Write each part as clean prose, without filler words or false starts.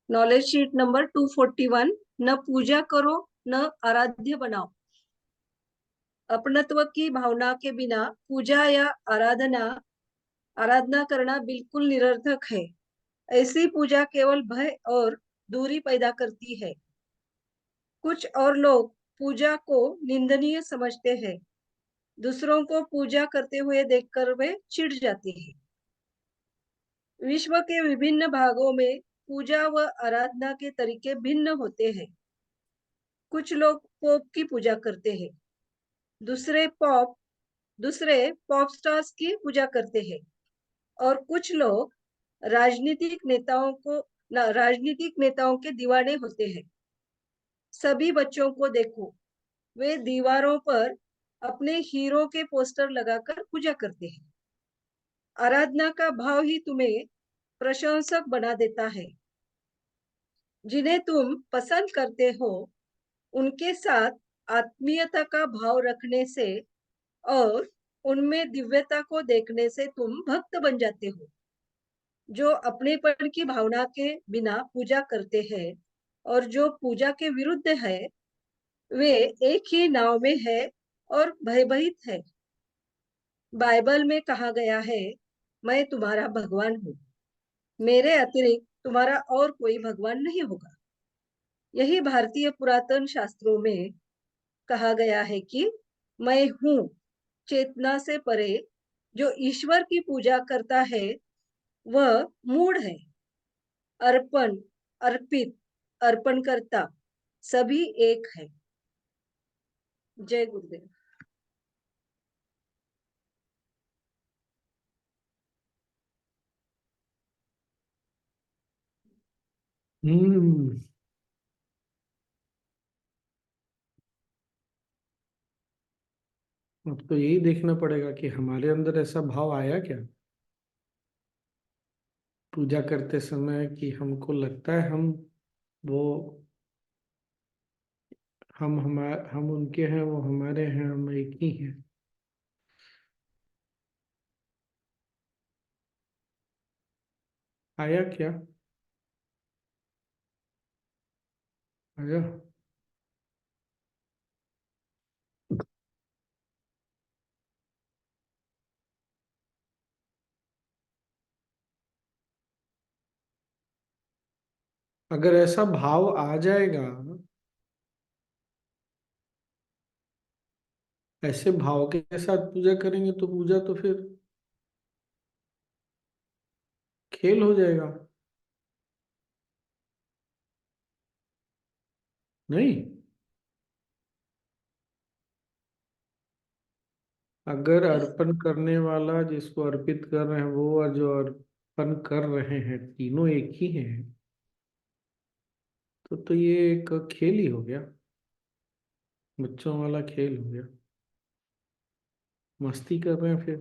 Knowledge sheet number 241। न पूजा करो न आराध्य बनाओ। अपनत्व की भावना के बिना पूजा या आराधना करना बिल्कुल निरर्थक है। ऐसी पूजा केवल भय और दूरी पैदा करती है। कुछ और लोग पूजा को निंदनीय समझते हैं। दूसरों को पूजा करते हुए देखकर वे चिढ़ जाते हैं। विश्व के विभिन्न भागों में पूजा व आराधना के तरीके भिन्न होते हैं। कुछ लोग पोप की पूजा करते हैं, दूसरे पॉप स्टार्स की पूजा करते हैं, और कुछ लोग राजनीतिक नेताओं के दीवाने होते हैं। सभी बच्चों को देखो, वे दीवारों पर अपने हीरो के पोस्टर लगाकर पूजा करते हैं। आराधना का भाव ही तुम्हें प्रशंसक बना देता है। जिन्हें तुम पसंद करते हो उनके साथ आत्मीयता का भाव रखने से और उनमें दिव्यता को देखने से तुम भक्त बन जाते हो। जो अपनेपन की भावना के बिना पूजा करते हैं और जो पूजा के विरुद्ध है, वे एक ही नाव में है और भयभीत है। बाइबल में कहा गया है, मैं तुम्हारा भगवान हूँ, मेरे अतिरिक्त तुम्हारा और कोई भगवान नहीं होगा। यही भारतीय पुरातन शास्त्रों में कहा गया है कि मैं हूँ चेतना से परे जो ईश्वर की पूजा करता है वह मूढ़ है। अर्पण, अर्पित, अर्पण करता सभी एक है। जय गुरुदेव। हम्म। अब तो यही देखना पड़ेगा कि हमारे अंदर ऐसा भाव आया क्या पूजा करते समय, कि हमको लगता है वो हम उनके हैं, वो हमारे हैं, हम एक ही हैं। आया क्या? आया। अगर ऐसा भाव आ जाएगा, ऐसे भाव के साथ पूजा करेंगे, तो पूजा तो फिर खेल हो जाएगा। नहीं, अगर अर्पण करने वाला जिसको अर्पित कर रहे हैं वो और जो अर्पण कर रहे हैं तीनों एक ही हैं, तो ये एक खेल ही हो गया, बच्चों वाला खेल हो गया। मस्ती कर रहे हैं फिर।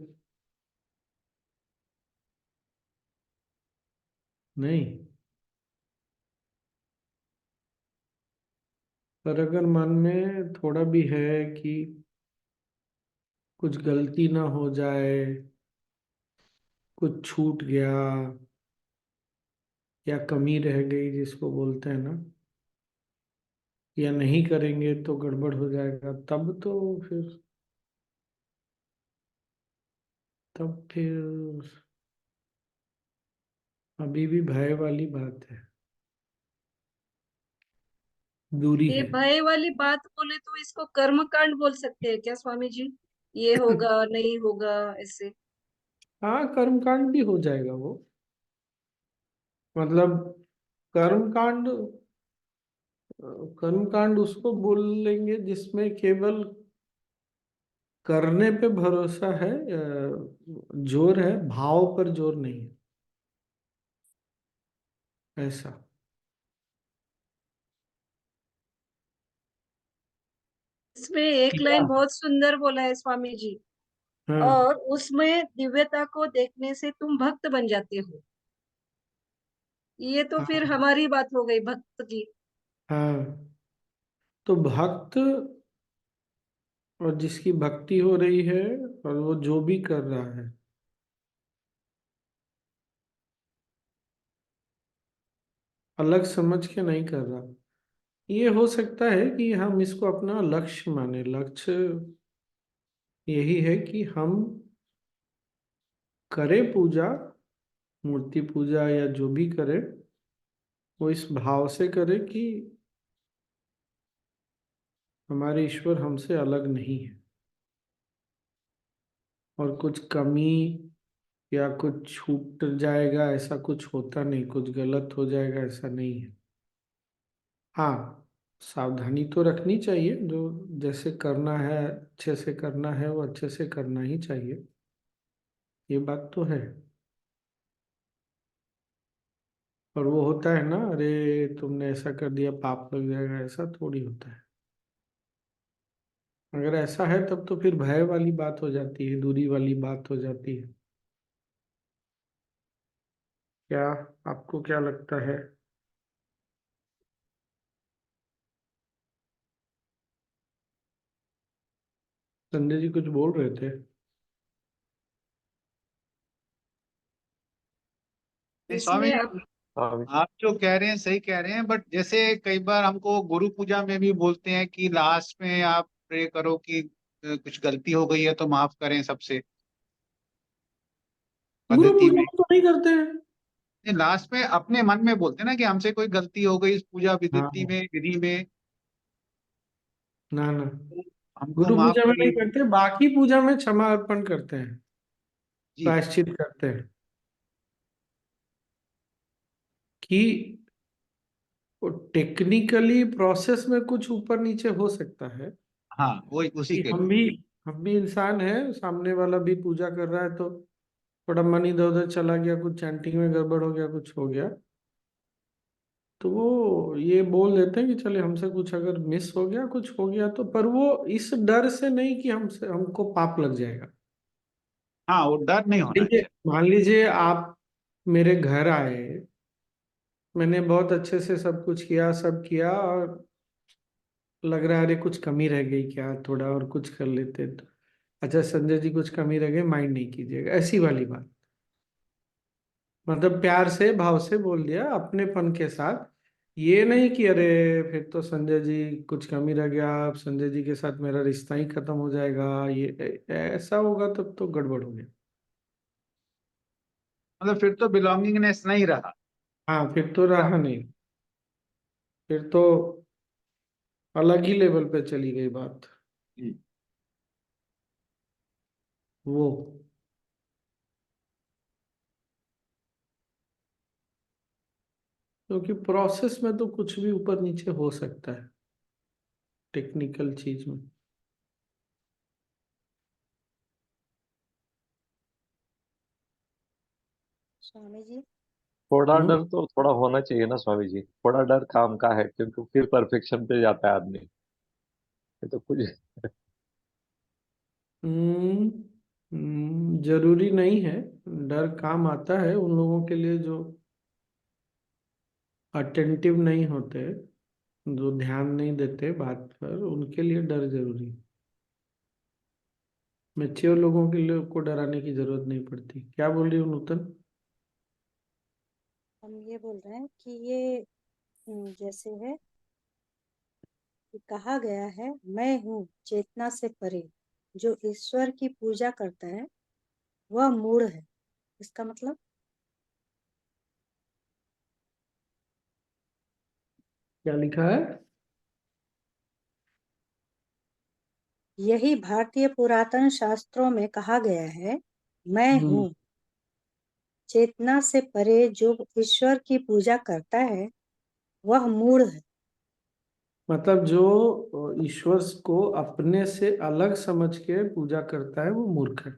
नहीं, पर अगर मन में थोड़ा भी है कि कुछ गलती ना हो जाए, कुछ छूट गया या कमी रह गई जिसको बोलते हैं ना, या नहीं करेंगे तो गड़बड़ हो जाएगा, तब फिर अभी भी भय वाली बात है, दूरी ये है। भय वाली बात बोले तो इसको कर्म कांड बोल सकते हैं क्या स्वामी जी? ये होगा नहीं होगा ऐसे। हाँ, कर्मकांड भी हो जाएगा वो। मतलब कर्मकांड, कर्मकांड उसको बोल लेंगे जिसमें केवल करने पे भरोसा है, जोर है, भाव पर जोर नहीं है, ऐसा। इसमें एक किया। लाइन बहुत सुंदर बोला है स्वामी जी, हाँ। और उसमें दिव्यता को देखने से तुम भक्त बन जाते हो। ये तो फिर हाँ। हमारी बात हो गई भक्त की। हाँ, तो भक्त, और जिसकी भक्ति हो रही है, और वो जो भी कर रहा है, अलग समझ के नहीं कर रहा। ये हो सकता है कि हम इसको अपना लक्ष्य माने। लक्ष्य यही है कि हम करें पूजा, मूर्ति पूजा या जो भी करें, वो इस भाव से करें कि हमारे ईश्वर हमसे अलग नहीं है, और कुछ कमी या कुछ छूट जाएगा ऐसा कुछ होता नहीं, कुछ गलत हो जाएगा ऐसा नहीं है। हाँ, सावधानी तो रखनी चाहिए, जो जैसे करना है अच्छे से करना है वो अच्छे से करना ही चाहिए, ये बात तो है। और वो होता है ना, अरे तुमने ऐसा कर दिया पाप लग जाएगा, ऐसा थोड़ी होता है। अगर ऐसा है तब तो फिर भय वाली बात हो जाती है, दूरी वाली बात हो जाती है। क्या आपको क्या लगता है? संजय जी कुछ बोल रहे थे। नहीं स्वामी इसमें जी, अब हाँ आप जो कह रहे हैं सही कह रहे हैं, बट जैसे कई बार हमको गुरु पूजा में भी बोलते हैं कि लास्ट में आप प्रे करो कि कुछ गलती हो गई है तो माफ करें सबसे, गुरु पद्धति पूजा में। में तो नहीं करते हैं। लास्ट में अपने मन में बोलते हैं ना कि हमसे कोई गलती हो गई इस पूजा विधि हाँ, में, विधि में, ना ना, तो हमको गुरु माफ पूजा में नहीं करिए। करते, बाकी पूजा में क्षमा अर्पण करते हैं, जी। प्रायश्चित करते हैं। कि टेक्निकली प्रोसेस में कुछ ऊपर नीचे हो सकता है, हाँ, वो उसी कि के हम लिए। भी हम भी इंसान है, सामने वाला भी पूजा कर रहा है, तो थोड़ा मन इधर उधर चला गया, कुछ चैंटिंग में गड़बड़ हो गया, कुछ हो गया, तो वो ये बोल देते हैं कि चले हमसे कुछ अगर मिस हो गया, कुछ हो गया तो, पर वो इस डर से नहीं कि हमसे हमको पाप लग जाएगा। हाँ, वो डर नहीं होना लीजिए, चाहिए। मान लीजिए आप मेरे घर आए, मैंने बहुत अच्छे से सब कुछ किया, सब किया, और लग रहा है अरे कुछ कमी रह गई क्या, थोड़ा और कुछ कर लेते तो। अच्छा संजय जी कुछ कमी रह गई, माइंड नहीं कीजिएगा, ऐसी वाली बात। मतलब प्यार से भाव से बोल दिया अपनेपन के साथ, ये नहीं कि अरे फिर तो संजय जी कुछ कमी रह गया, अब संजय जी के साथ मेरा रिश्ता ही खत्म हो जाएगा, ये ऐसा होगा तब तो गड़बड़ हो गया। मतलब फिर तो बिलोंगिंगनेस नहीं रहा। हाँ, फिर तो रहा नहीं, फिर तो अलग ही लेवल पे चली गई बात। जी। वो क्योंकि प्रोसेस में तो कुछ भी ऊपर नीचे हो सकता है, टेक्निकल चीज में। स्वामी जी, थोड़ा हम्म डर तो थोड़ा होना चाहिए ना स्वामी जी, थोड़ा डर काम का है, क्योंकि फिर परफेक्शन पे जाता है आदमी। ये तो कुछ। हम्म जरूरी नहीं है। डर काम आता है उन लोगों के लिए जो अटेंटिव नहीं होते, जो ध्यान नहीं देते बात पर, उनके लिए डर जरूरी है। मैच्योर लोगों के लिए को डराने की जरूरत नहीं पड़ती। क्या बोल रही हो नूतन? हम ये बोल रहे हैं कि ये जैसे है कि कहा गया है, मैं हूँ चेतना से परे, जो ईश्वर की पूजा करता है वह मूढ़ है। इसका मतलब क्या लिखा है? यही भारतीय पुरातन शास्त्रों में कहा गया है, मैं हम्म हूँ चेतना से परे, जो ईश्वर की पूजा करता है वह मूढ़ है। मतलब जो ईश्वर को अपने से अलग समझ के पूजा करता है वो मूर्ख है।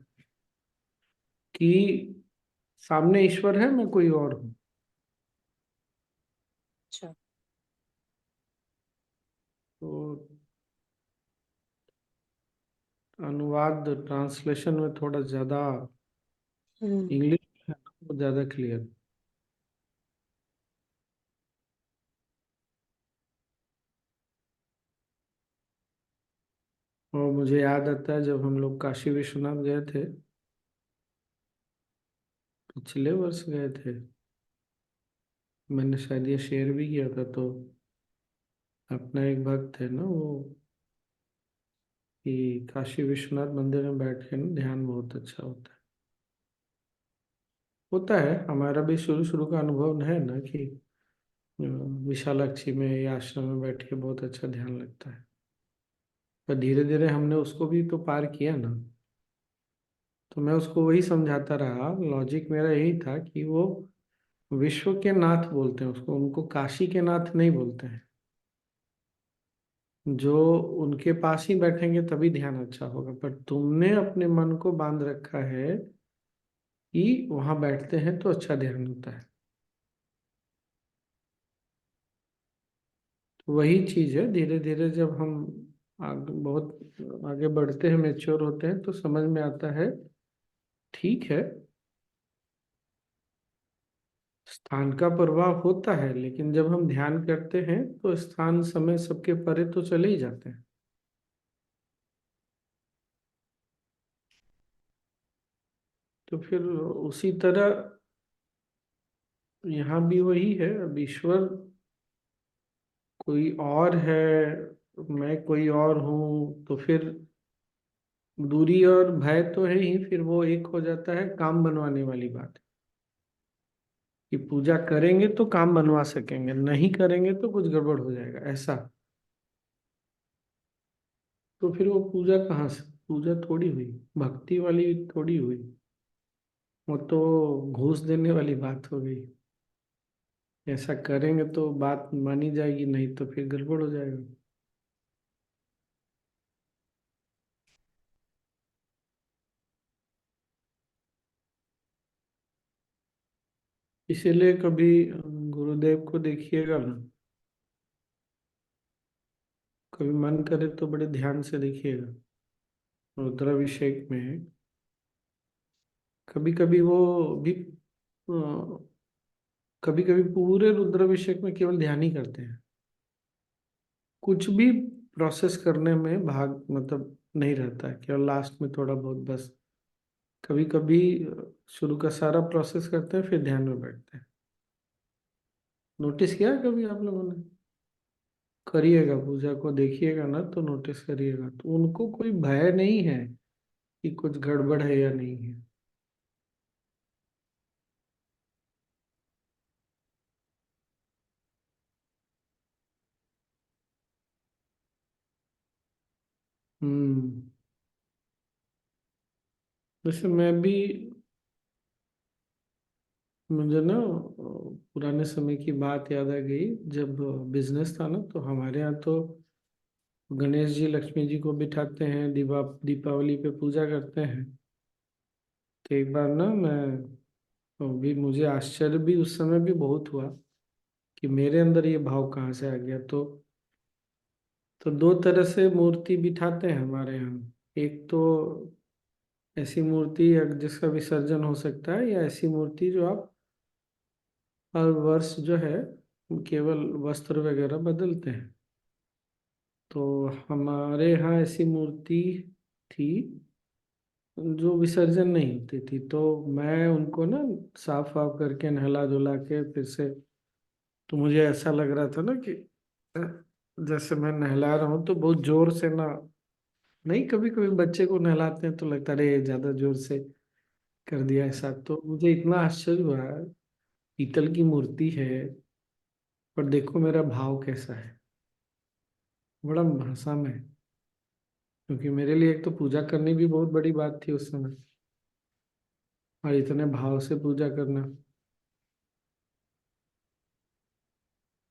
कि सामने ईश्वर है, मैं कोई और हूँ। अच्छा। तो अनुवाद ट्रांसलेशन में थोड़ा ज्यादा हम्म। इंग्लिश है, वो ज्यादा क्लियर। और मुझे याद आता है जब हम लोग काशी विश्वनाथ गए थे, पिछले वर्ष गए थे, मैंने शायद ये शेयर भी किया था। तो अपना एक भक्त है ना वो, कि काशी विश्वनाथ मंदिर में बैठ के ना ध्यान बहुत अच्छा होता है। हमारा भी शुरू शुरू का अनुभव है ना कि विशालाक्षी में या आश्रम में बैठ के बहुत अच्छा ध्यान लगता है। पर धीरे धीरे हमने उसको भी तो पार किया ना। तो मैं उसको वही समझाता रहा, लॉजिक मेरा यही था कि वो विश्व के नाथ बोलते हैं उसको, उनको काशी के नाथ नहीं बोलते हैं। जो उनके पास ही बैठेंगे तभी ध्यान अच्छा होगा, पर तुमने अपने मन को बांध रखा है कि वहां बैठते हैं तो अच्छा ध्यान होता है। तो वही चीज है, धीरे धीरे जब हम बहुत आगे बढ़ते हैं, मेच्योर होते हैं, तो समझ में आता है ठीक है, स्थान का प्रभाव होता है, लेकिन जब हम ध्यान करते हैं तो स्थान समय सबके परे तो चले ही जाते हैं। तो फिर उसी तरह यहाँ भी वही है, अब ईश्वर कोई और है, मैं कोई और हूँ, तो फिर दूरी और भय तो है ही, फिर वो एक हो जाता है काम बनवाने वाली बात, कि पूजा करेंगे तो काम बनवा सकेंगे, नहीं करेंगे तो कुछ गड़बड़ हो जाएगा ऐसा। तो फिर वो पूजा कहाँ से, पूजा थोड़ी हुई, भक्ति वाली थोड़ी हुई, वो तो घूस देने वाली बात हो गई। ऐसा करेंगे तो बात मानी जाएगी, नहीं तो फिर गड़बड़ हो जाएगा। इसीलिए कभी गुरुदेव को देखिएगा ना, कभी मन करे तो बड़े ध्यान से देखिएगा। रुद्राभिषेक में कभी कभी वो भी, कभी कभी पूरे रुद्राभिषेक में केवल ध्यान ही करते हैं, कुछ भी प्रोसेस करने में भाग मतलब नहीं रहता है, केवल लास्ट में थोड़ा बहुत बस। कभी कभी शुरू का सारा प्रोसेस करते हैं फिर ध्यान में बैठते हैं। नोटिस किया है कभी आप लोगों ने? करिएगा, पूजा को देखिएगा ना तो नोटिस करिएगा, तो उनको कोई भय नहीं है कि कुछ गड़बड़ है या नहीं है। हम्म। वैसे मैं भी, मुझे ना पुराने समय की बात याद आ गई। जब बिजनेस था ना, तो हमारे यहाँ तो गणेश जी लक्ष्मी जी को बिठाते हैं, दीपावली पे पूजा करते हैं। तो एक बार ना मैं, भी मुझे आश्चर्य भी उस समय भी बहुत हुआ कि मेरे अंदर ये भाव कहाँ से आ गया। तो दो तरह से मूर्ति बिठाते हैं हमारे यहाँ। एक तो ऐसी मूर्ति जिसका विसर्जन हो सकता है, या ऐसी मूर्ति जो आप हर वर्ष जो है केवल वस्त्र वगैरह बदलते हैं। तो हमारे यहाँ ऐसी मूर्ति थी जो विसर्जन नहीं होती थी। तो मैं उनको ना साफ वाफ करके नहला धुला के फिर से, तो मुझे ऐसा लग रहा था ना कि अ, जैसे मैं नहला रहा हूँ तो बहुत जोर से ना, नहीं, कभी कभी बच्चे को नहलाते हैं तो लगता है अरे ज्यादा जोर से कर दिया ऐसा। तो मुझे इतना आश्चर्य हुआ, पीतल की मूर्ति है, पर देखो मेरा भाव कैसा है, बड़ा भाषा में। क्योंकि मेरे लिए एक तो पूजा करनी भी बहुत बड़ी बात थी उस समय, और इतने भाव से पूजा करना,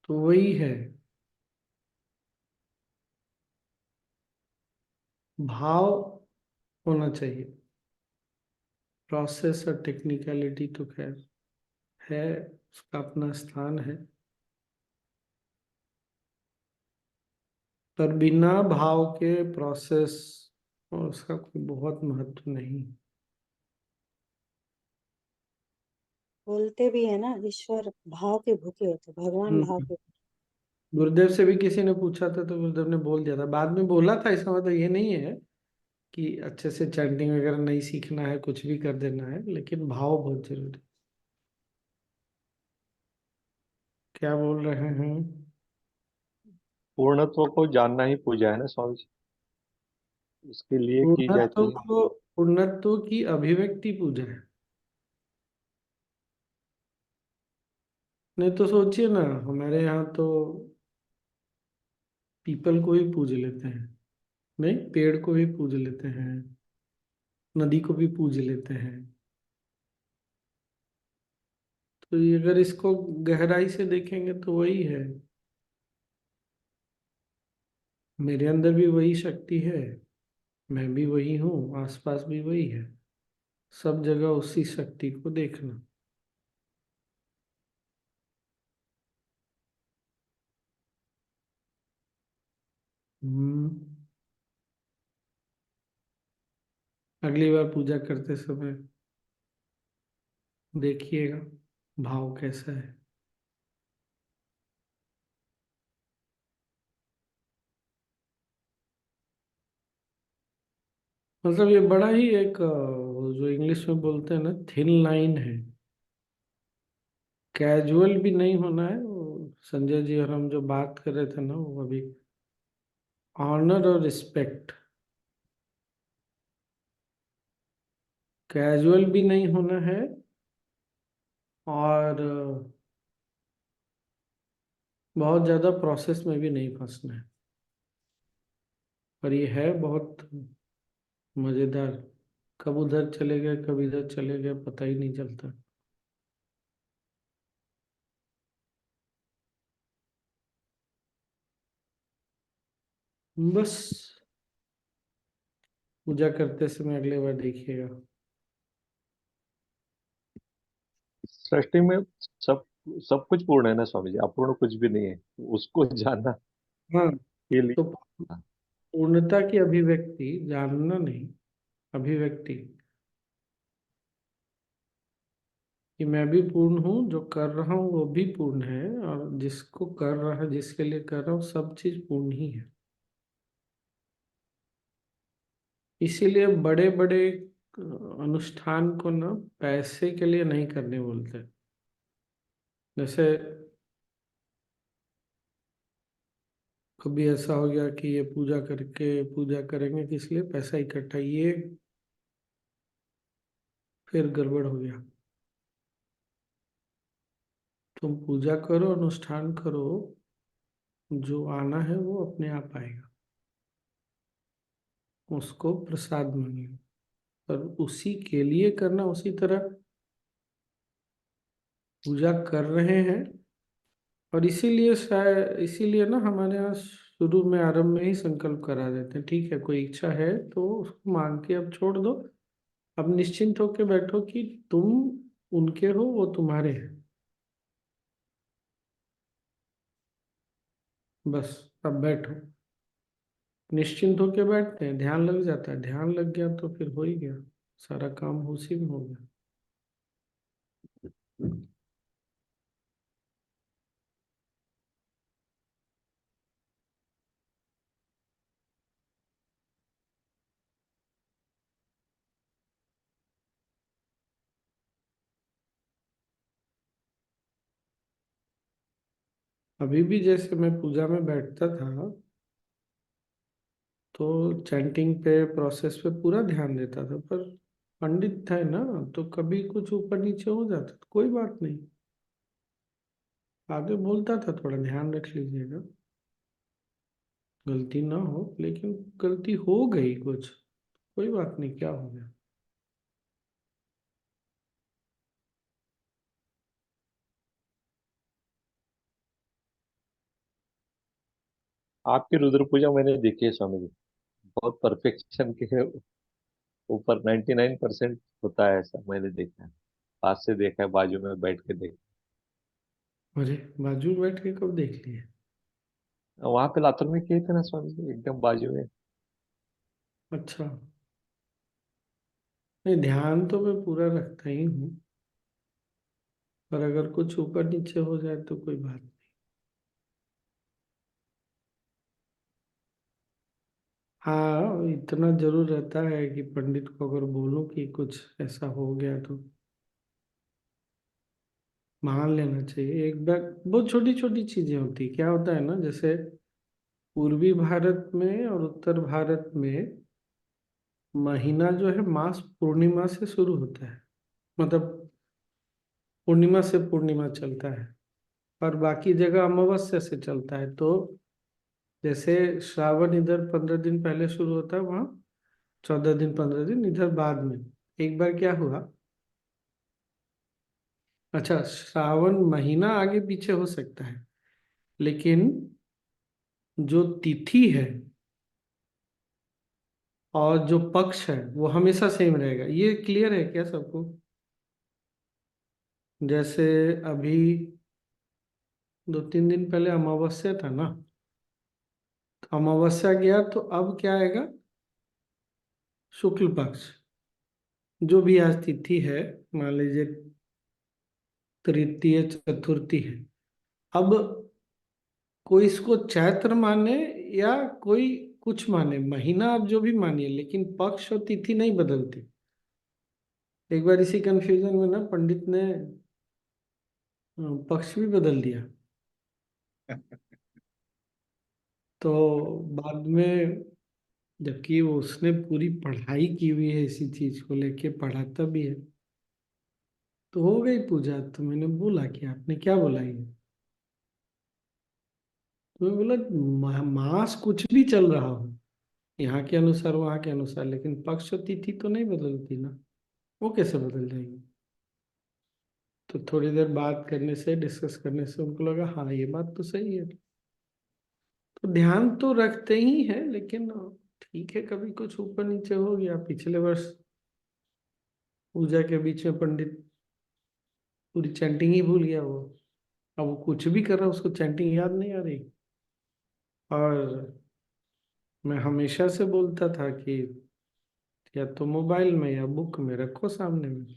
तो वही है, भाव होना चाहिए। प्रोसेस और टेक्निकलिटी तो खैर है, उसका अपना स्थान है, पर बिना भाव के प्रोसेस और उसका कोई बहुत महत्व नहीं। बोलते भी है ना, ईश्वर भाव के भूखे होते, भगवान भाव हम्म। के। गुरुदेव से भी किसी ने पूछा था तो गुरुदेव ने बोल दिया था, बाद में बोला था, इसका मतलब ये नहीं है कि अच्छे से चैंटिंग वगैरह नहीं सीखना है, कुछ भी कर देना है, लेकिन भाव बहुत जरूरी। क्या बोल रहे हैं? पूर्णत्व को जानना ही पूजा है ना स्वामी जी, उसके लिए की पूर्णत्व जाती है। को, पूर्णत्व की अभिव्यक्ति पूजा है। नहीं तो सोचिए ना, हमारे यहाँ तो पीपल को ही पूज लेते हैं, नहीं पेड़ को भी पूज लेते हैं, नदी को भी पूज लेते हैं। तो ये अगर इसको गहराई से देखेंगे तो वही है, मेरे अंदर भी वही शक्ति है, मैं भी वही हूँ, आसपास भी वही है, सब जगह उसी शक्ति को देखना। हम्म। अगली बार पूजा करते समय देखिएगा भाव कैसा है। मतलब ये बड़ा ही एक जो इंग्लिश में बोलते हैं ना, थिन लाइन है, कैजुअल भी नहीं होना है। वो संजय जी और हम जो बात कर रहे थे ना, वो अभी ऑनर और रिस्पेक्ट, कैजुअल भी नहीं होना है और बहुत ज़्यादा प्रोसेस में भी नहीं फंसना है। पर ये है बहुत मज़ेदार, कब उधर चले गए कब इधर चले गए पता ही नहीं चलता। बस पूजा करते समय अगले बार देखिएगा। सृष्टि में सब सब कुछ पूर्ण है ना स्वामी जी, अपूर्ण कुछ भी नहीं है, उसको जानना हाँ, के लिए। तो पूर्णता की अभिव्यक्ति जानना नहीं, अभिव्यक्ति कि मैं भी पूर्ण हूँ, जो कर रहा हूँ वो भी पूर्ण है, और जिसको कर रहा है, जिसके लिए कर रहा हूँ, सब चीज पूर्ण ही है। इसीलिए बड़े बड़े अनुष्ठान को ना पैसे के लिए नहीं करने बोलते। जैसे कभी ऐसा हो गया कि ये पूजा करके, पूजा करेंगे किस लिए, पैसा इकट्ठा, ये फिर गड़बड़ हो गया। तुम पूजा करो, अनुष्ठान करो, जो आना है वो अपने आप आएगा, उसको प्रसाद मानिए। पर उसी के लिए करना, उसी तरह पूजा कर रहे हैं। और इसीलिए शायद, इसीलिए ना हमारे यहाँ शुरू में, आरंभ में ही संकल्प करा देते हैं, ठीक है कोई इच्छा है तो उसको मांग के अब छोड़ दो, अब निश्चिंत होके बैठो कि तुम उनके हो, वो तुम्हारे हैं। बस अब बैठो, निश्चिंत होके बैठते हैं, ध्यान लग जाता है, ध्यान लग गया तो फिर हो ही गया, सारा काम उसी में हो गया। अभी भी जैसे मैं पूजा में बैठता था तो चैंटिंग पे, प्रोसेस पे पूरा ध्यान देता था, पर पंडित थे ना, तो कभी कुछ ऊपर नीचे हो जाता तो कोई बात नहीं, आगे बोलता था थोड़ा ध्यान रख लीजिएगा, गलती ना हो, लेकिन गलती हो गई कुछ, कोई बात नहीं, क्या हो गया। आपकी रुद्र पूजा मैंने देखी है स्वामी जी, बहुत परफेक्शन के ऊपर 99% होता है, ऐसा मैंने देखा है, पास से देखा है, बाजू में बैठ के देखा अरे बाजू में बैठ के कब देख लिए? है। वहां पे लातूर में किए थे ना स्वामी जी, एकदम बाजू में। अच्छा, नहीं ध्यान तो मैं पूरा रखता ही हूँ, पर अगर कुछ ऊपर नीचे हो जाए तो कोई बात नहीं। हाँ, इतना जरूर रहता है कि पंडित को अगर बोलूं कि कुछ ऐसा हो गया तो मान लेना चाहिए एक बार। बहुत छोटी छोटी चीजें होती, क्या होता है ना, जैसे पूर्वी भारत में और उत्तर भारत में महीना जो है मास पूर्णिमा से शुरू होता है, मतलब पूर्णिमा से पूर्णिमा चलता है, और बाकी जगह अमावस्या से चलता है। तो जैसे श्रावण इधर 15 दिन पहले शुरू होता है, वहाँ 14 दिन 15 दिन इधर बाद में। एक बार क्या हुआ, अच्छा श्रावण महीना आगे पीछे हो सकता है, लेकिन जो तिथि है और जो पक्ष है वो हमेशा सेम रहेगा। ये क्लियर है क्या सबको? जैसे अभी 2-3 दिन पहले अमावस्या था ना, तो अमावस्या गया तो अब क्या आएगा, शुक्ल पक्ष। जो भी आज तिथि है, मान लीजिए तृतीय चतुर्थी है, अब कोई इसको चैत्र माने या कोई कुछ माने, महीना आप जो भी मानिए, लेकिन पक्ष और तिथि नहीं बदलती। एक बार इसी कंफ्यूजन में ना पंडित ने पक्ष भी बदल दिया। तो बाद में, जबकि वो उसने पूरी पढ़ाई की हुई है इसी चीज को लेके, पढ़ाता भी है, तो हो गई पूजा। तो मैंने बोला कि आपने क्या बोला ये? तो मैं बोला मास कुछ भी चल रहा हो यहाँ के अनुसार वहाँ के अनुसार, लेकिन पक्ष और तिथि तो नहीं बदलती ना, वो कैसे बदल जाएगी? तो थोड़ी देर बात करने से, डिस्कस करने से उनको लगा हाँ ये बात तो सही है। तो ध्यान तो रखते ही है, लेकिन ठीक है, कभी कुछ ऊपर नीचे हो गया। पिछले वर्ष पूजा के बीच में पंडित पूरी चैंटिंग ही भूल गया वो। अब वो कुछ भी कर रहा, उसको चैंटिंग याद नहीं आ रही। और मैं हमेशा से बोलता था कि या तो मोबाइल में या बुक में रखो सामने में,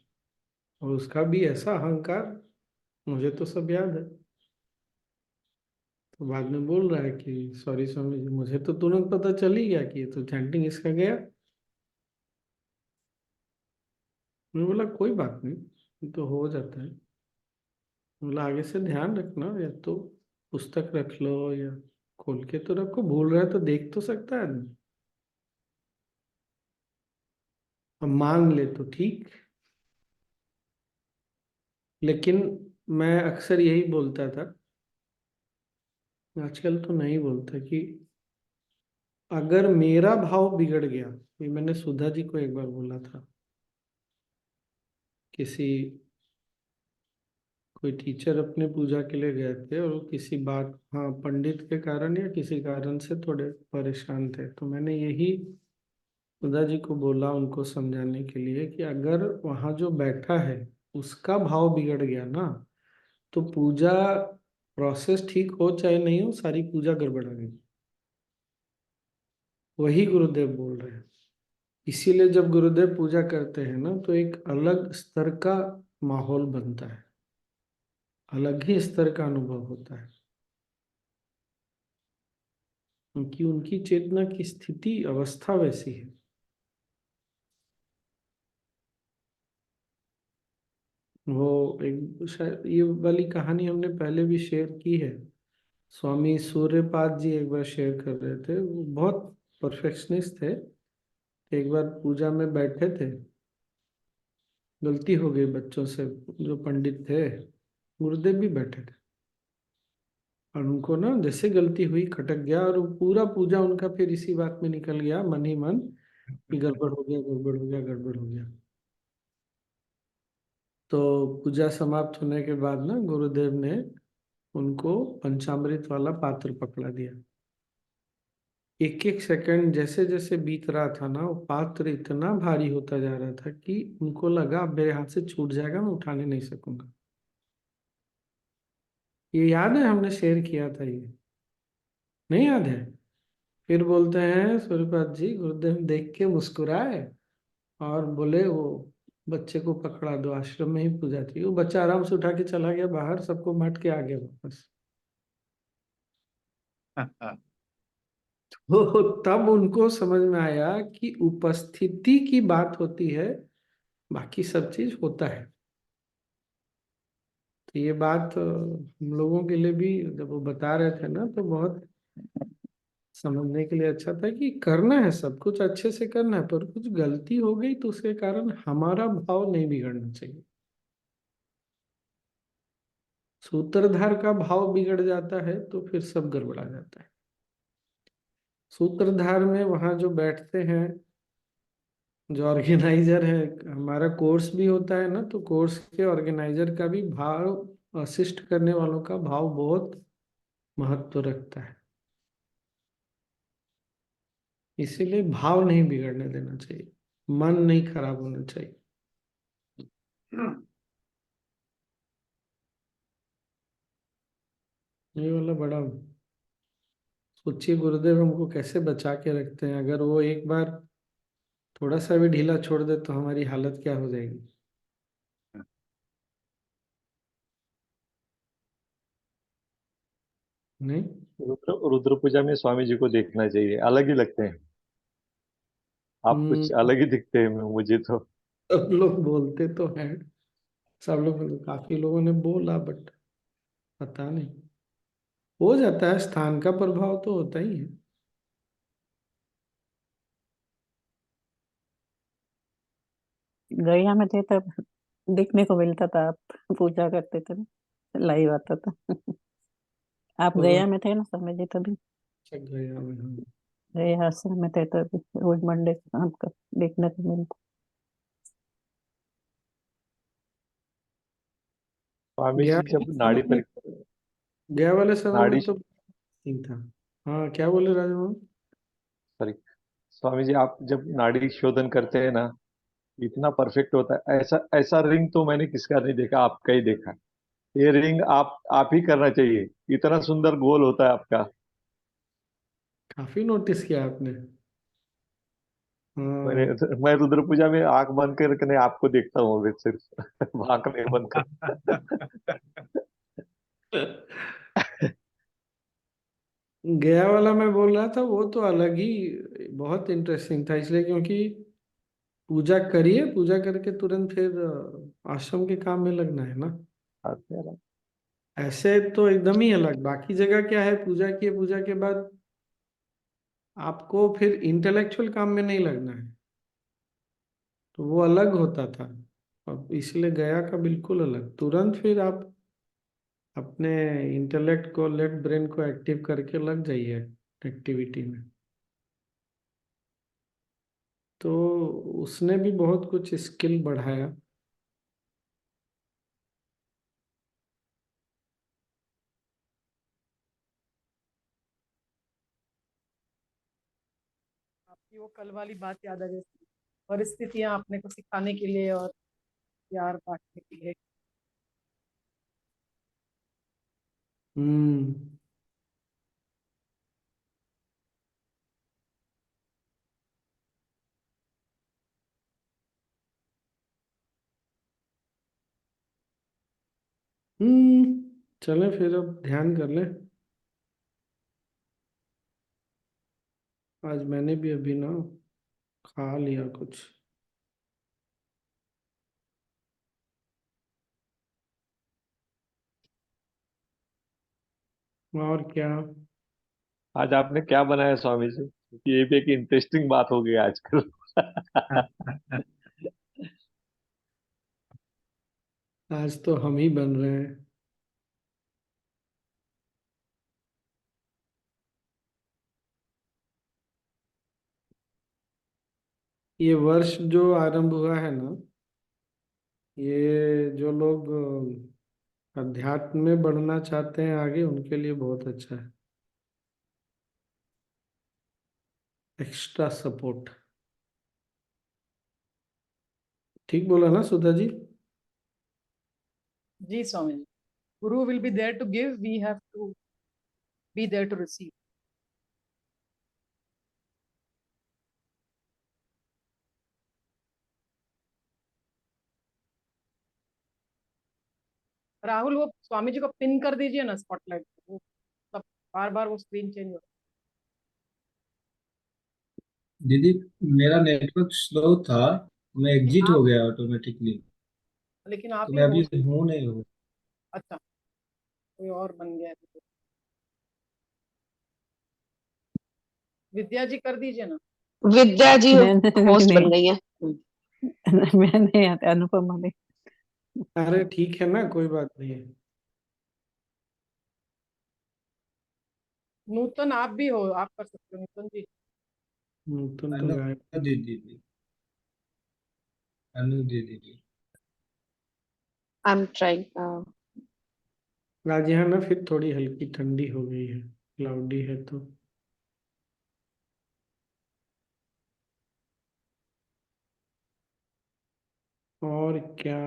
और उसका भी ऐसा अहंकार, मुझे तो सब याद है। तो बाद में बोल रहा है कि सॉरी स्वामी जी, मुझे तो तुरंत पता चल ही गया कि ये तो चैंटिंग इसका गया। मैं बोला कोई बात नहीं, ये तो हो जाता है। बोला आगे से ध्यान रखना, या तो पुस्तक रख लो या खोल के तो रखो, भूल रहा है तो देख तो सकता है आदमी। अब मान ले तो ठीक, लेकिन मैं अक्सर यही बोलता था, आजकल तो नहीं बोलता, कि अगर मेरा भाव बिगड़ गया, ये मैंने सुधा जी को एक बार बोला था, किसी कोई टीचर अपने पूजा के लिए गए थे, और वो किसी बात, हाँ पंडित के कारण या किसी कारण से थोड़े परेशान थे। तो मैंने यही सुधा जी को बोला उनको समझाने के लिए, कि अगर वहाँ जो बैठा है उसका भाव बिगड़ गया ना, तो पूजा प्रोसेस ठीक हो चाहे नहीं हो, सारी पूजा गड़बड़ा गई। वही गुरुदेव बोल रहे हैं। इसीलिए जब गुरुदेव पूजा करते हैं ना, तो एक अलग स्तर का माहौल बनता है, अलग ही स्तर का अनुभव होता है, क्योंकि उनकी चेतना की स्थिति अवस्था वैसी है। वो एक शायद ये वाली कहानी हमने पहले भी शेयर की है। स्वामी सूर्यपाद जी एक बार शेयर कर रहे थे, वो बहुत परफेक्शनिस्ट थे। एक बार पूजा में बैठे थे, गलती हो गई बच्चों से, जो पंडित थे, गुरुदेव भी बैठे थे, और उनको ना जैसे गलती हुई खटक गया, और वो पूरा पूजा उनका फिर इसी बात में निकल गया मन ही मन, कि गड़बड़ हो गया, गड़बड़ हो गया, गड़बड़ हो गया। तो पूजा समाप्त होने के बाद ना गुरुदेव ने उनको पंचामृत वाला पात्र पकड़ा दिया। एक एक सेकंड जैसे जैसे बीत रहा था ना, वो पात्र इतना भारी होता जा रहा था कि उनको लगा अब मेरे हाथ से छूट जाएगा, मैं उठाने नहीं सकूंगा। ये याद है, हमने शेयर किया था ये, नहीं याद है? फिर बोलते हैं सूर्यपाद जी, गुरुदेव देख के मुस्कुराए और बोले वो बच्चे को पकड़ा दो, आश्रम में ही पूजा थी। वो बच्चा आराम से उठा के चला गया बाहर, सबको मट के आ गया वापस। तो तब उनको समझ में आया कि उपस्थिति की बात होती है, बाकी सब चीज होता है। तो ये बात हम लोगों के लिए भी जब वो बता रहे थे ना, तो बहुत समझने के लिए अच्छा था कि करना है, सब कुछ अच्छे से करना है, पर कुछ गलती हो गई तो उसके कारण हमारा भाव नहीं बिगड़ना चाहिए। सूत्रधार का भाव बिगड़ जाता है तो फिर सब गड़बड़ा जाता है। सूत्रधार में वहां जो बैठते हैं, जो ऑर्गेनाइजर है, हमारा कोर्स भी होता है ना, तो कोर्स के ऑर्गेनाइजर का भी भाव, असिस्ट करने वालों का भाव बहुत महत्व रखता है। इसीलिए भाव नहीं बिगड़ने देना चाहिए, मन नहीं खराब होना चाहिए। ये वाला बड़ा सोचिए, गुरुदेव हमको कैसे बचा के रखते हैं। अगर वो एक बार थोड़ा सा भी ढीला छोड़ दे तो हमारी हालत क्या हो जाएगी। नहीं, रुद्र पूजा में स्वामी जी को देखना चाहिए, अलग ही लगते हैं। आप कुछ अलग ही दिखते हैं मुझे तो। सब लोग बोलते तो हैं, सब लोग मतलब काफी लोगों ने बोला, बट पता नहीं, हो जाता है, स्थान का प्रभाव तो होता ही है। गया में थे तब देखने को मिलता था, आप पूजा करते थे ना, लाइव आता था। आप तो गया में थे ना समय जी तभी, चक गया में हम। गया आश्रम में थे तभी रोज मंडे शाम का देखने को मिलता। स्वामी गया जी जब वाले नाड़ी समय में, परीक्षा, गया वाले समय में नाड़ी, तो ठीक था। हाँ, क्या बोले राजमोहन? सॉरी, स्वामी जी आप जब नाड़ी शोधन करते हैं ना, इतना परफेक्ट होता है। ऐसा ऐसा रिंग तो मैंने किसका नहीं देखा, आपका ही देखा। ये रिंग आप ही करना चाहिए, इतना सुंदर गोल होता है आपका। काफी नोटिस किया आपने। मैंने हाँ। मैं रुद्र पूजा में आंख बंद करके नहीं आपको देखता हूँ अभी सिर्फ। आंख नहीं बंद कर। गया वाला मैं बोल रहा था, वो तो अलग ही बहुत इंटरेस्टिंग था, इसलिए क्योंकि पूजा करिए, पूजा करके तुरंत फिर आश्रम के काम में लगना है ना। ऐसे तो एकदम ही अलग। बाकी जगह क्या है, पूजा किए, पूजा के बाद आपको फिर इंटेलेक्चुअल काम में नहीं लगना है, तो वो अलग होता था। अब इसलिए गया का बिल्कुल अलग, तुरंत फिर आप अपने इंटेलेक्ट को, लेफ्ट ब्रेन को एक्टिव करके लग जाइए एक्टिविटी में। तो उसने भी बहुत कुछ स्किल बढ़ाया। आपकी वो कल वाली बात याद आ गई, परिस्थितियां अपने को सिखाने के लिए और प्यार बांटने के लिए। हम्म। चले फिर, अब ध्यान कर ले। आज मैंने भी अभी ना खा लिया कुछ। और क्या? आज आपने क्या बनाया स्वामी जी? क्योंकि ये भी एक इंटरेस्टिंग बात हो गई आजकल। आज तो हम ही बन रहे हैं। ये वर्ष जो आरंभ हुआ है ना, ये जो लोग अध्यात्म में बढ़ना चाहते हैं आगे, उनके लिए बहुत अच्छा है। Extra support. ठीक बोला ना सुधा जी? जी Swami ji, guru will be there to give, we have to be there to receive. Rahul वो स्वामी जी को पिन कर दीजिए ना स्पॉटलाइट, वो सब बार बार वो स्क्रीन चेंज हो दीदी, मेरा नेटवर्क स्लो था, मैं रहा है। एग्जिट आप, हो गया ऑटोमेटिकली। लेकिन तो आप ही मैं अभी होस्ट, हूँ नहीं हूँ। अच्छा, कोई और बन गया है तो। विद्या जी कर दीजिए ना। विद्या जी मैंने होस्ट नहीं बन गई है। मैं नहीं आती, अनुपमा नहीं। अरे ठीक है ना, कोई बात नहीं है। नूतन आप भी हो, आप कर सकते हो नूतन जी। तुम तो अनु गायब। दीदी जी, अनु दीदी जी। I am trying. आज यहाँ ना फिर थोड़ी हल्की ठंडी हो गई है, क्लाउडी है तो। और क्या।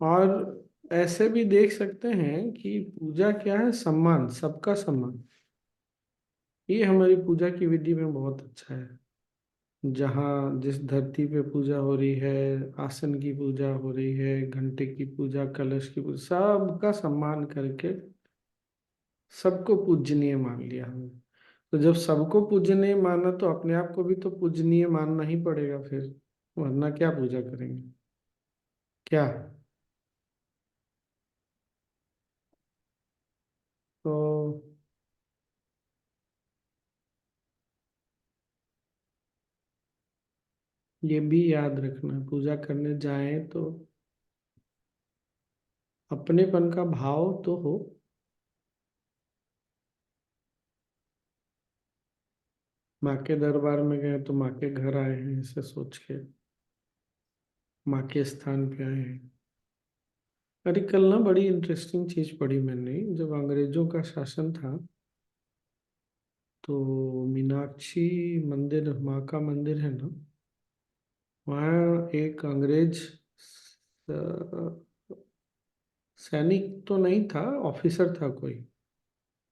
और ऐसे भी देख सकते हैं कि पूजा क्या है, सम्मान, सबका सम्मान। ये हमारी पूजा की विधि में बहुत अच्छा है। जहाँ जिस धरती पे पूजा हो रही है, आसन की पूजा हो रही है, घंटे की पूजा, कलश की पूजा, सबका सम्मान करके सबको पूजनीय मान लिया हमने। तो जब सबको पूजनीय माना तो अपने आप को भी तो पूजनीय मानना ही पड़ेगा फिर, वरना क्या पूजा करेंगे क्या। तो ये भी याद रखना, पूजा करने जाएं तो अपनेपन का भाव तो हो। माँ के दरबार में गए तो माँ के घर आए हैं ऐसे सोच के, माँ के स्थान पे आए हैं। अरे कल ना बड़ी इंटरेस्टिंग चीज पढ़ी मैंने, जब अंग्रेजों का शासन था तो मीनाक्षी मंदिर, माँ का मंदिर है ना, वहाँ एक अंग्रेज सैनिक तो नहीं था, ऑफिसर था कोई,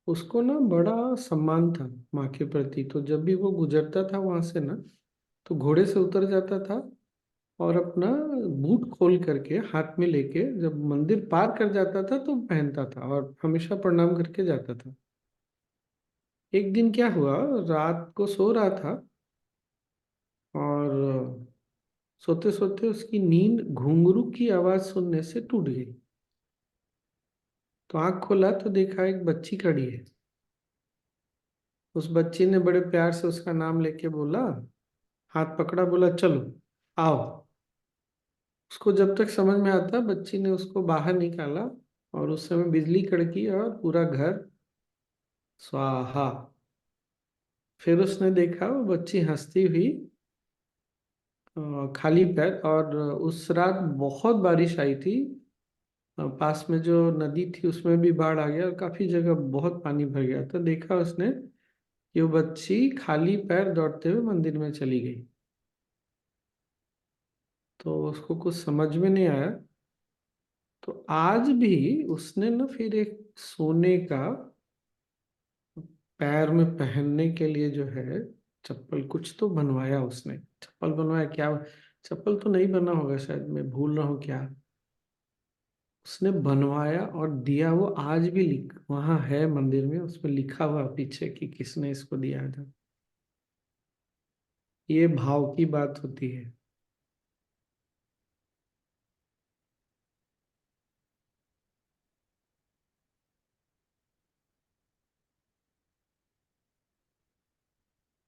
उसको ना बड़ा सम्मान था माँ के प्रति। तो जब भी वो गुजरता था वहां से ना, तो घोड़े से उतर जाता था और अपना बूट खोल करके हाथ में लेके जब मंदिर पार कर जाता था तो पहनता था और हमेशा प्रणाम करके जाता था। एक दिन क्या हुआ, रात को सो रहा था और सोते सोते उसकी नींद घुंघरू की आवाज सुनने से टूट गई। तो आंख खोला तो देखा एक बच्ची खड़ी है। उस बच्ची ने बड़े प्यार से उसका नाम लेके बोला, हाथ पकड़ा, बोला चलो आओ। उसको जब तक समझ में आता, बच्ची ने उसको बाहर निकाला और उस समय बिजली कड़की और पूरा घर स्वाहा। फिर उसने देखा वो बच्ची हंसती हुई खाली पैर, और उस रात बहुत बारिश आई थी। पास में जो नदी थी उसमें भी बाढ़ आ गया और काफी जगह बहुत पानी भर गया। तो देखा उसने कि वो बच्ची खाली पैर दौड़ते हुए मंदिर में चली गई। तो उसको कुछ समझ में नहीं आया। तो आज भी उसने ना फिर एक सोने का पैर में पहनने के लिए जो है चप्पल, कुछ तो बनवाया उसने। चप्पल बनवाया क्या, चप्पल तो नहीं बना होगा शायद, मैं भूल रहा हूँ क्या। उसने बनवाया और दिया। वो आज भी लिख वहां है मंदिर में, उसमें लिखा हुआ पीछे कि किसने इसको दिया था। ये भाव की बात होती है।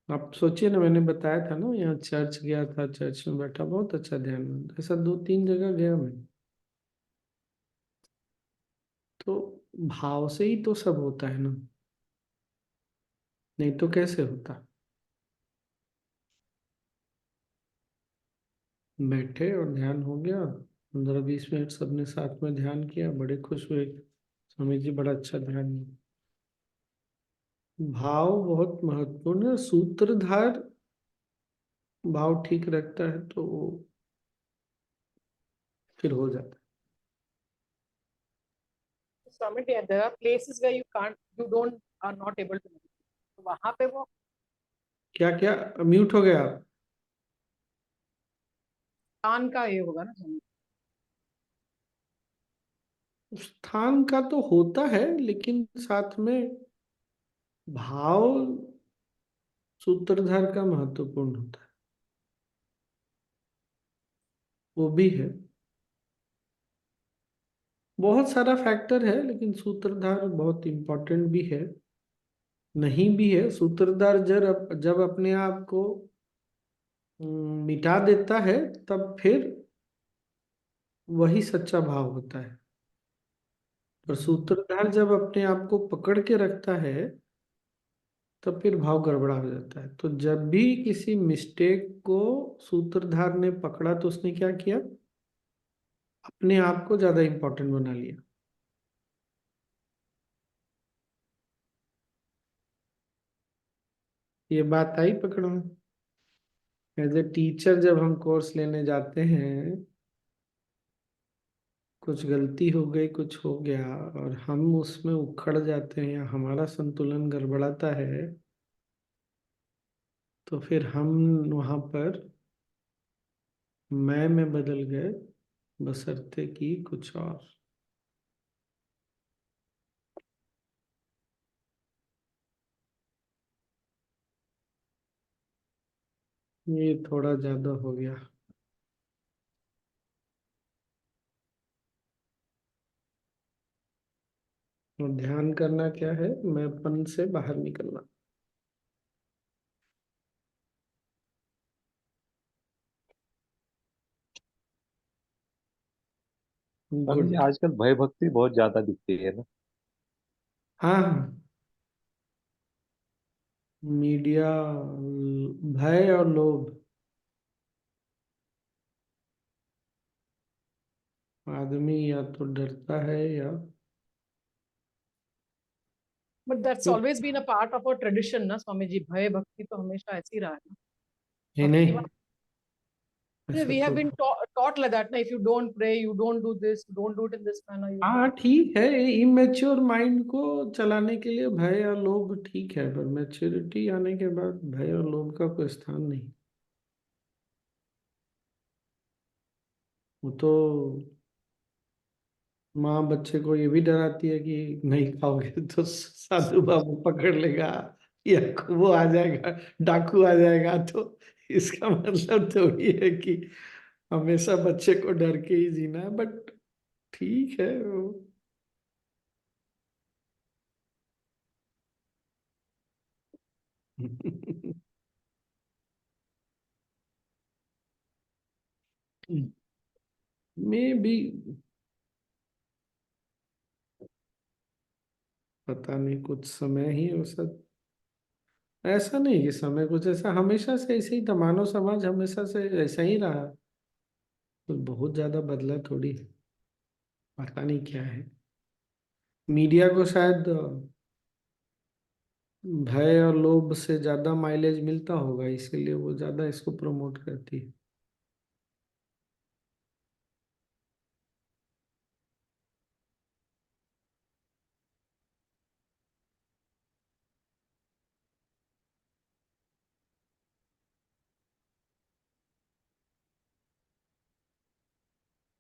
आप सोचिए ना, मैंने बताया था ना यहाँ चर्च गया था, चर्च में बैठा बहुत अच्छा ध्यान, ऐसा 2-3 जगह गया मैं। तो भाव से ही तो सब होता है ना, नहीं तो कैसे होता। बैठे और ध्यान हो गया, 15-20 मिनट सबने साथ में ध्यान किया, बड़े खुश हुए, स्वामी जी बड़ा अच्छा ध्यान है। भाव बहुत महत्वपूर्ण है। सूत्रधार भाव ठीक रखता है तो फिर हो जाता Summit, yeah, there are places where you don't are not able to meditate. तो वहां पे वो है। क्या क्या, म्यूट हो गया आप? स्थान का ये होगा ना summit। स्थान का तो होता है, लेकिन साथ में भाव सूत्रधार का महत्वपूर्ण होता है, वो भी है। बहुत सारा फैक्टर है, लेकिन सूत्रधार बहुत इंपॉर्टेंट भी है, नहीं भी है। सूत्रधार जब अपने आप को मिटा देता है, तब फिर वही सच्चा भाव होता है। और सूत्रधार जब अपने आप को पकड़ के रखता है, तब फिर भाव गड़बड़ा हो जाता है। तो जब भी किसी मिस्टेक को सूत्रधार ने पकड़ा, तो उसने क्या किया, अपने आप को ज्यादा इंपॉर्टेंट बना लिया। ये बात आई पकड़ में? एज ए टीचर जब हम कोर्स लेने जाते हैं, कुछ गलती हो गई, कुछ हो गया, और हम उसमें उखड़ जाते हैं या हमारा संतुलन गड़बड़ाता है, तो फिर हम वहां पर मैं में बदल गए, बशर्ते कि कुछ और। ये थोड़ा ज्यादा हो गया। और ध्यान करना क्या है, मैंपन से बाहर निकलना। स्वामी जी गुड। आजकल भय भक्ति बहुत ज्यादा दिखती है ना। हाँ, मीडिया, भय और लोभ, आदमी या तो डरता है या बट दैट्स क्यों। Always been a part of our tradition ना स्वामी जी, भय भक्ति तो हमेशा ऐसे ही रहा है ना। नहीं भक्ति नहीं, ऐसा we have तो। been taught like that na, if you don't pray, you don't do this, you don't do it in this manner, you हाँ ठीक है, इमेच्योर माइंड को चलाने के लिए भय और लोभ ठीक है, पर मैच्योरिटी आने के बाद भय और लोभ का कोई स्थान नहीं। वो तो माँ बच्चे को ये भी डराती है कि नहीं खाओगे तो साधु बाबू पकड़ लेगा, या वो आ जाएगा, डाकू आ जाएगा। तो इसका मतलब थोड़ी है कि हमेशा बच्चे को डर के ही जीना है, बट ठीक है वो। में भी पता नहीं, कुछ समय ही वैसा, ऐसा नहीं कि समय कुछ ऐसा, हमेशा से ऐसे ही था, मानव समाज हमेशा से ऐसा ही रहा। तो बहुत ज्यादा बदला थोड़ी है। पता नहीं क्या है, मीडिया को शायद भय और लोभ से ज्यादा माइलेज मिलता होगा, इसीलिए वो ज्यादा इसको प्रमोट करती है।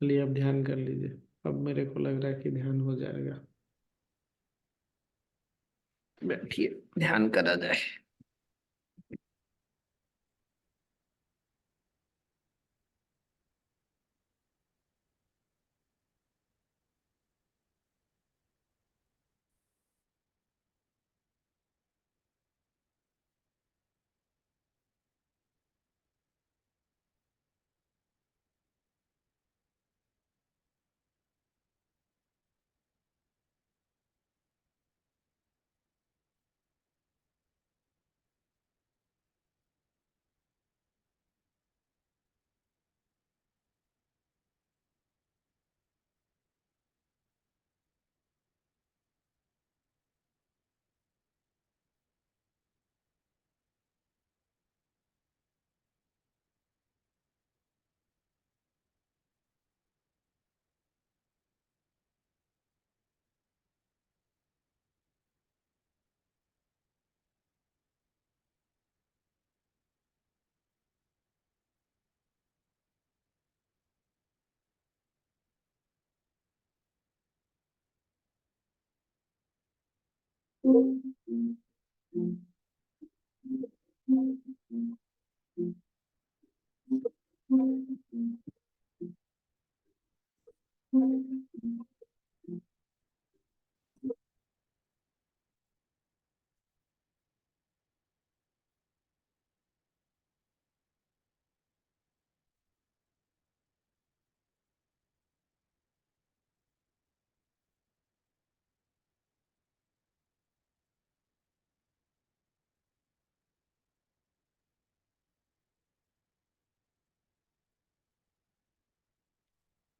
चलिए अब ध्यान कर लीजिए। अब मेरे को लग रहा है कि ध्यान हो जाएगा। बैठिए, ध्यान करा जाए।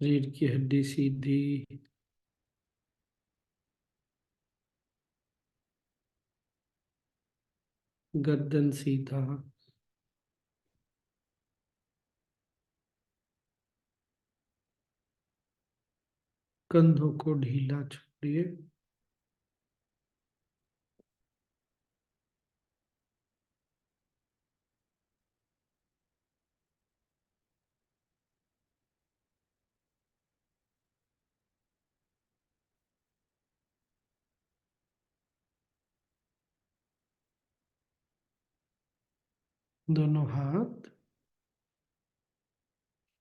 रीढ़ की हड्डी सीधी, गर्दन सीधा, कंधों को ढीला छोड़िए, दोनों हाथ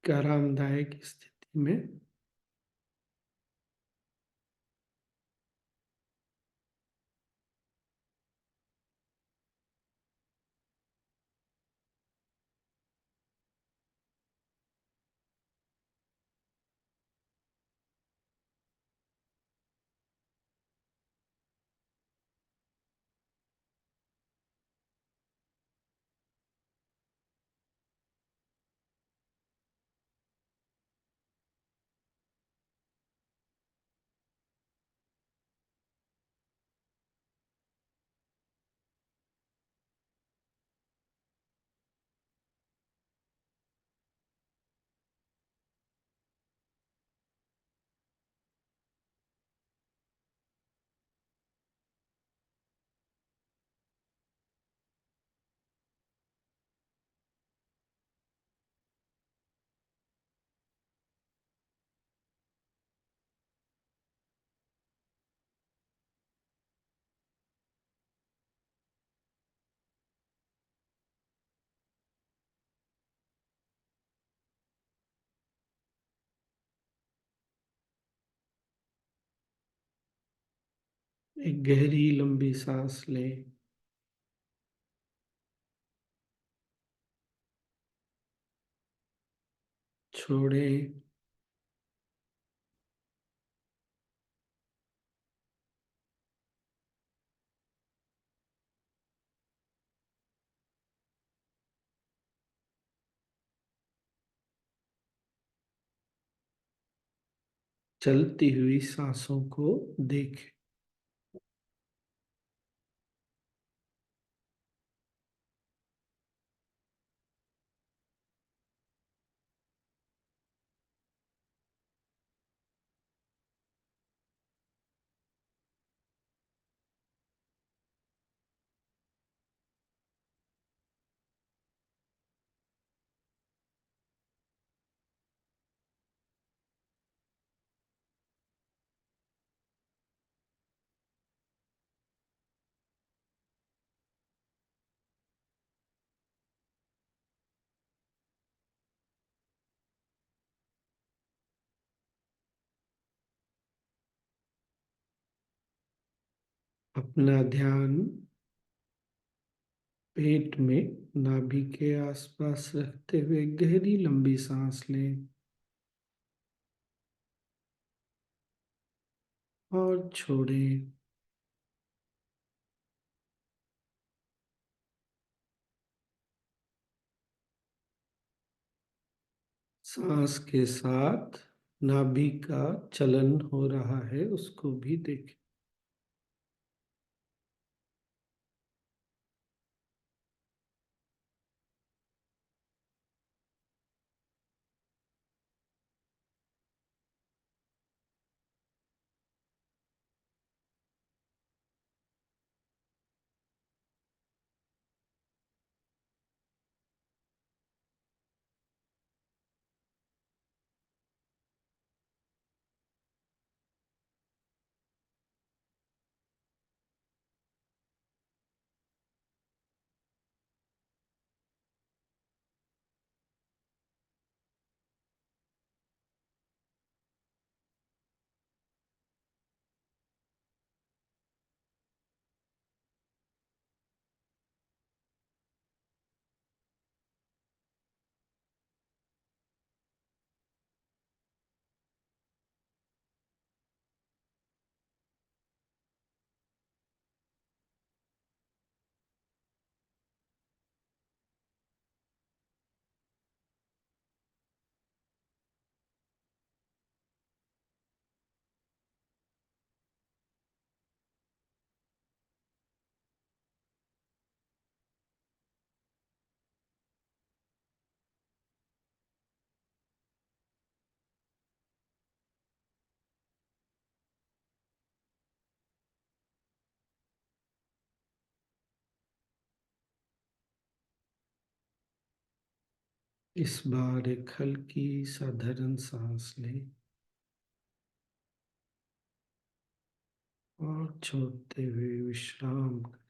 एक आरामदायक स्थिति में, एक गहरी लंबी सांस लें, छोड़ें, चलती हुई सांसों को देखें। अपना ध्यान पेट में नाभि के आसपास रखते हुए गहरी लंबी सांस लें और छोड़ें। सांस के साथ नाभि का चलन हो रहा है, उसको भी देखें। इस बार एक हल्की साधारण सांस लें और छोड़ते हुए विश्राम करें।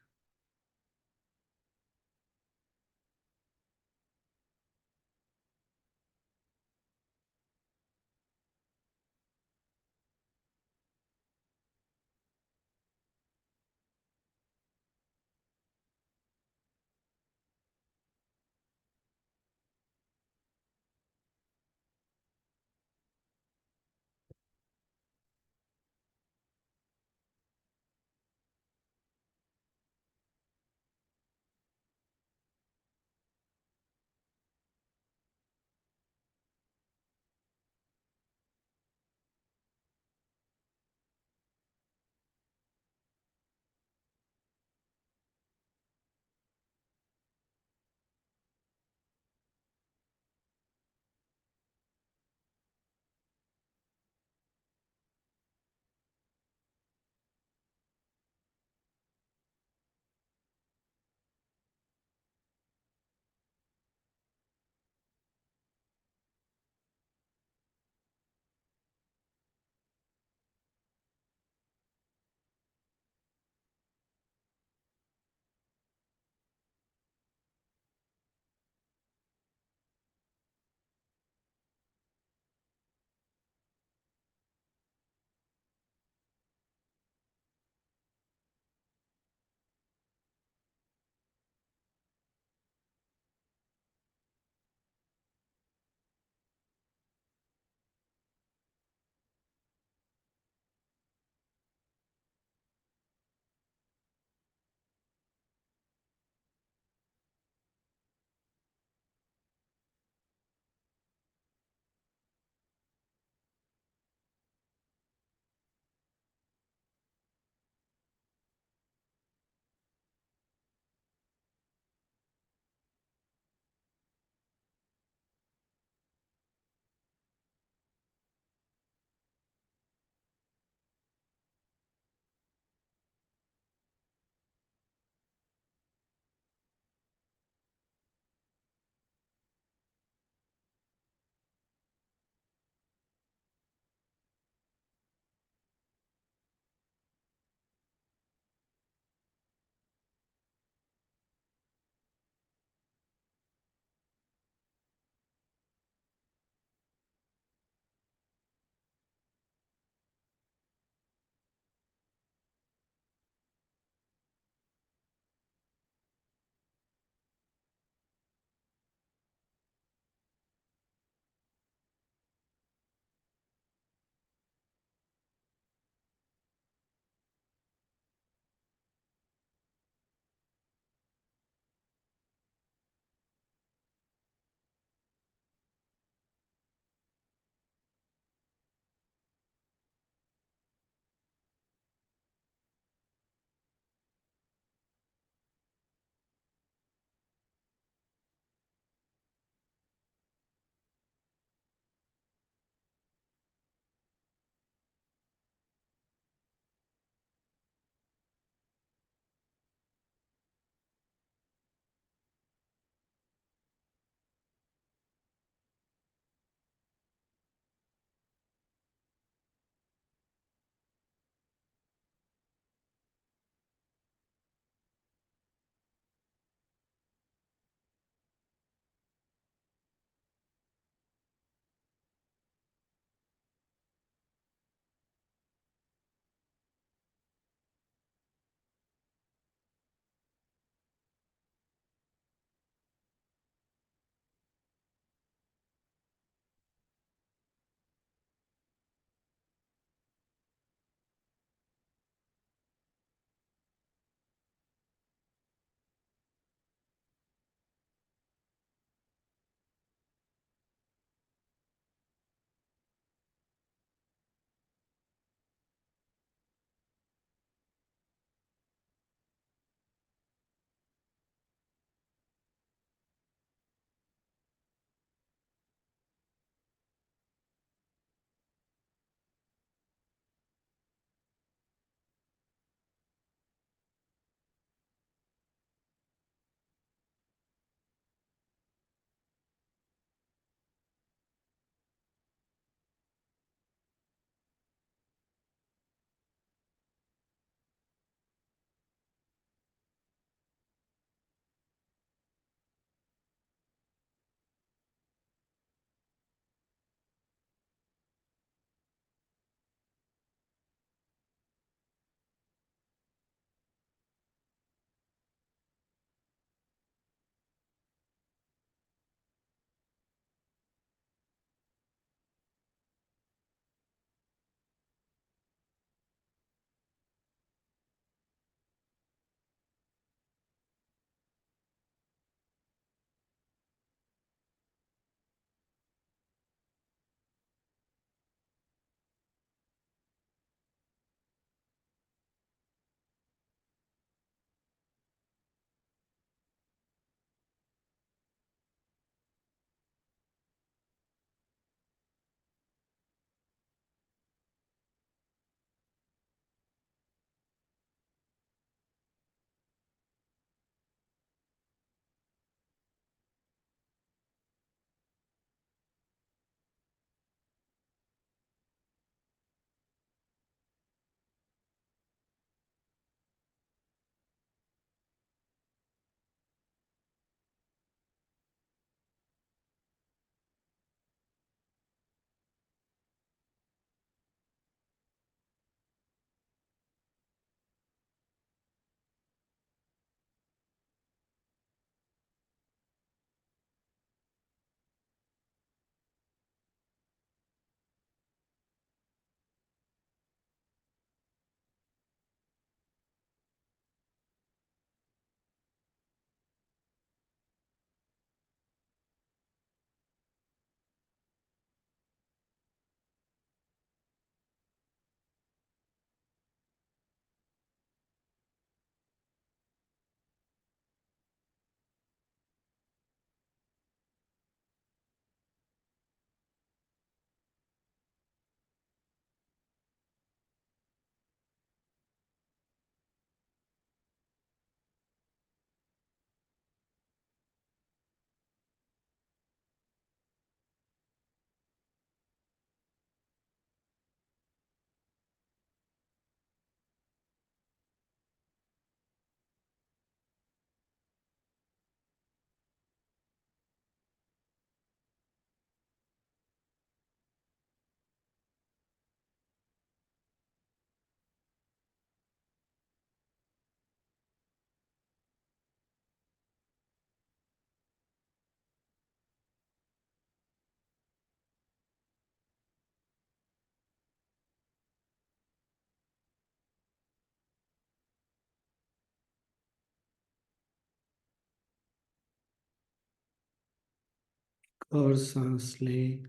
और सांस लें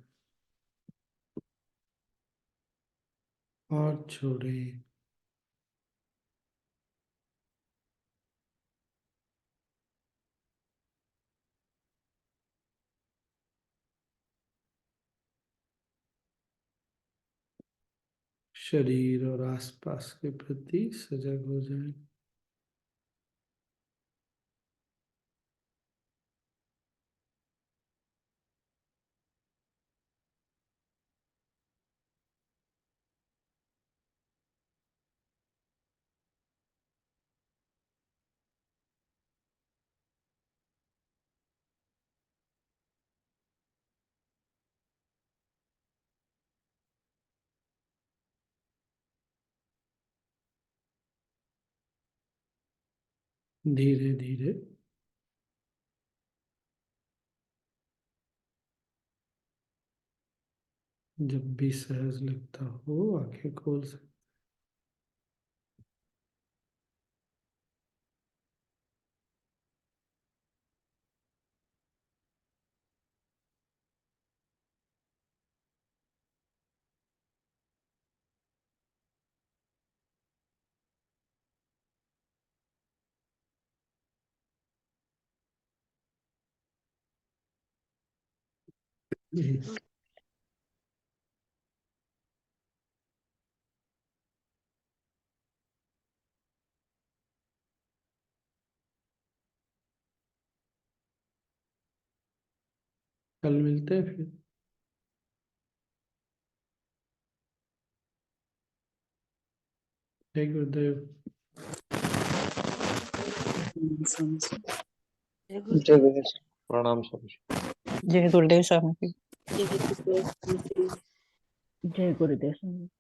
और छोड़ें। शरीर और आसपास के प्रति सजग हो जाएं। धीरे धीरे जब भी सहज लगता हो आंखें खोल सकते। कल मिलते हैं फिर। जय गुरुदेव। जय जय गुरुदेव। गुरु। प्रणाम स्वामी जी। जय गुरुदेव स्वामी जी। जय गुरुदेव। जय गुरुदेव स्वामी जी।